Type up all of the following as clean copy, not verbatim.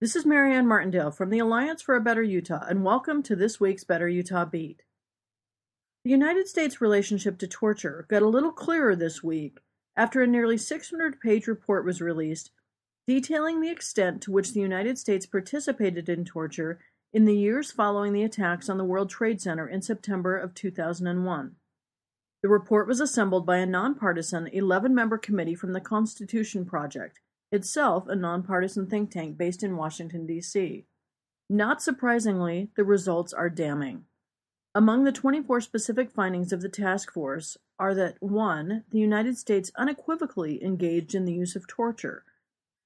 This is Marianne Martindale from the Alliance for a Better Utah, and welcome to this week's Better Utah Beat. The United States' relationship to torture got a little clearer this week after a nearly 600-page report was released detailing the extent to which the United States participated in torture in the years following the attacks on the World Trade Center in September of 2001. The report was assembled by a nonpartisan 11-member committee from the Constitution Project, itself a nonpartisan think tank based in Washington, D.C. Not surprisingly, the results are damning. Among the 24 specific findings of the task force are that 1. The United States unequivocally engaged in the use of torture,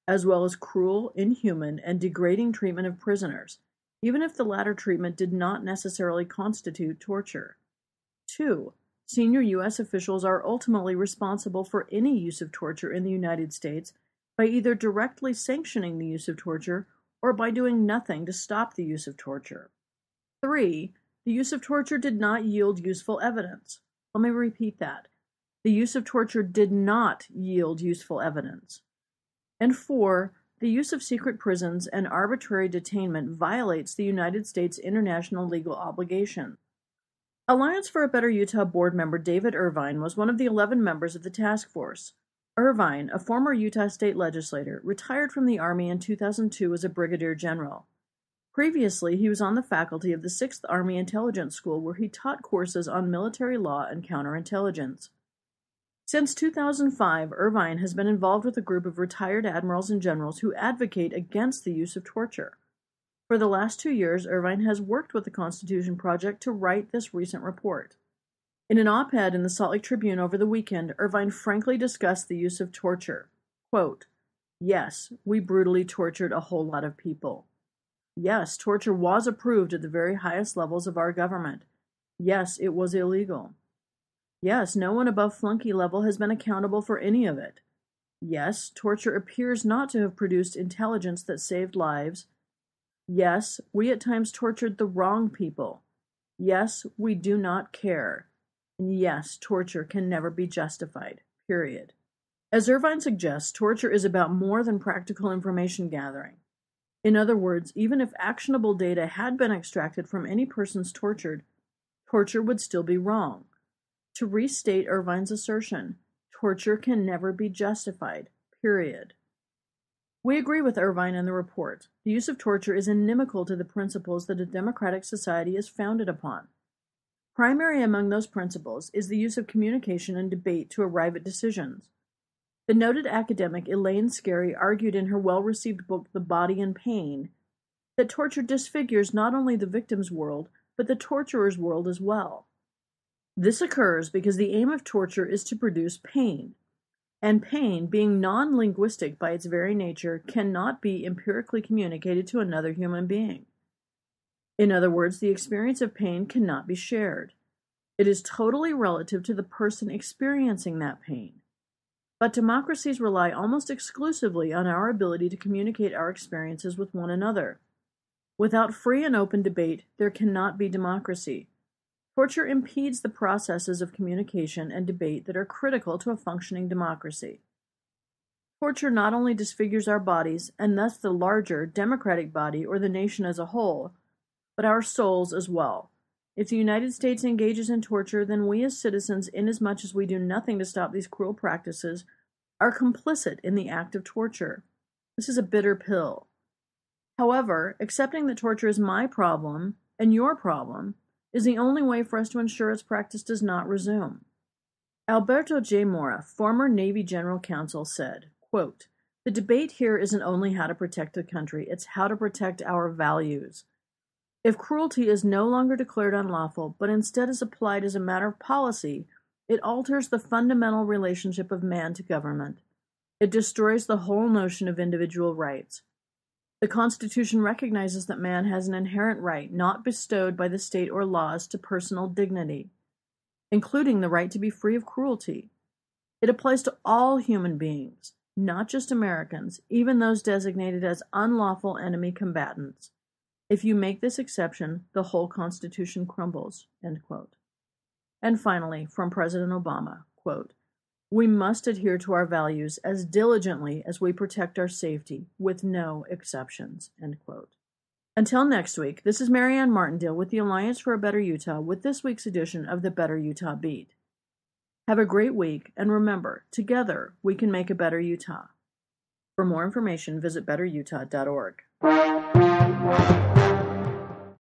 as well as cruel, inhuman, and degrading treatment of prisoners, even if the latter treatment did not necessarily constitute torture. 2. Senior U.S. officials are ultimately responsible for any use of torture in the United States by either directly sanctioning the use of torture or by doing nothing to stop the use of torture. 3. The use of torture did not yield useful evidence. Let me repeat that. The use of torture did not yield useful evidence. And 4. The use of secret prisons and arbitrary detainment violates the United States international legal obligation. Alliance for a Better Utah board member David Irvine was one of the 11 members of the task force. Irvine, a former Utah state legislator, retired from the Army in 2002 as a brigadier general. Previously, he was on the faculty of the 6th Army Intelligence School, where he taught courses on military law and counterintelligence. Since 2005, Irvine has been involved with a group of retired admirals and generals who advocate against the use of torture. For the last 2 years, Irvine has worked with the Constitution Project to write this recent report. In an op-ed in the Salt Lake Tribune over the weekend, Irvine frankly discussed the use of torture. Quote, "Yes, we brutally tortured a whole lot of people. Yes, torture was approved at the very highest levels of our government. Yes, it was illegal. Yes, no one above flunky level has been accountable for any of it. Yes, torture appears not to have produced intelligence that saved lives. Yes, we at times tortured the wrong people. Yes, we do not care. And yes, torture can never be justified, period." As Irvine suggests, torture is about more than practical information gathering. In other words, even if actionable data had been extracted from any persons tortured, torture would still be wrong. To restate Irvine's assertion, torture can never be justified, period. We agree with Irvine in the report. The use of torture is inimical to the principles that a democratic society is founded upon. Primary among those principles is the use of communication and debate to arrive at decisions. The noted academic Elaine Scarry argued in her well-received book The Body and Pain that torture disfigures not only the victim's world, but the torturer's world as well. This occurs because the aim of torture is to produce pain, and pain, being non-linguistic by its very nature, cannot be empirically communicated to another human being. In other words, the experience of pain cannot be shared. It is totally relative to the person experiencing that pain. But democracies rely almost exclusively on our ability to communicate our experiences with one another. Without free and open debate, there cannot be democracy. Torture impedes the processes of communication and debate that are critical to a functioning democracy. Torture not only disfigures our bodies, and thus the larger, democratic body or the nation as a whole, but our souls as well. If the United States engages in torture, then we as citizens, inasmuch as we do nothing to stop these cruel practices, are complicit in the act of torture. This is a bitter pill. However, accepting that torture is my problem and your problem is the only way for us to ensure its practice does not resume. Alberto J. Mora, former Navy General Counsel, said, quote, "The debate here isn't only how to protect the country, it's how to protect our values. If cruelty is no longer declared unlawful, but instead is applied as a matter of policy, it alters the fundamental relationship of man to government. It destroys the whole notion of individual rights. The Constitution recognizes that man has an inherent right not bestowed by the state or laws to personal dignity, including the right to be free of cruelty. It applies to all human beings, not just Americans, even those designated as unlawful enemy combatants. If you make this exception, the whole Constitution crumbles." End quote. And finally, from President Obama, quote, We must adhere to our values as diligently as we protect our safety, with no exceptions." End quote. Until next week, this is Marianne Martindale with the Alliance for a Better Utah with this week's edition of the Better Utah Beat. Have a great week, and remember, together we can make a better Utah. For more information, visit betterutah.org.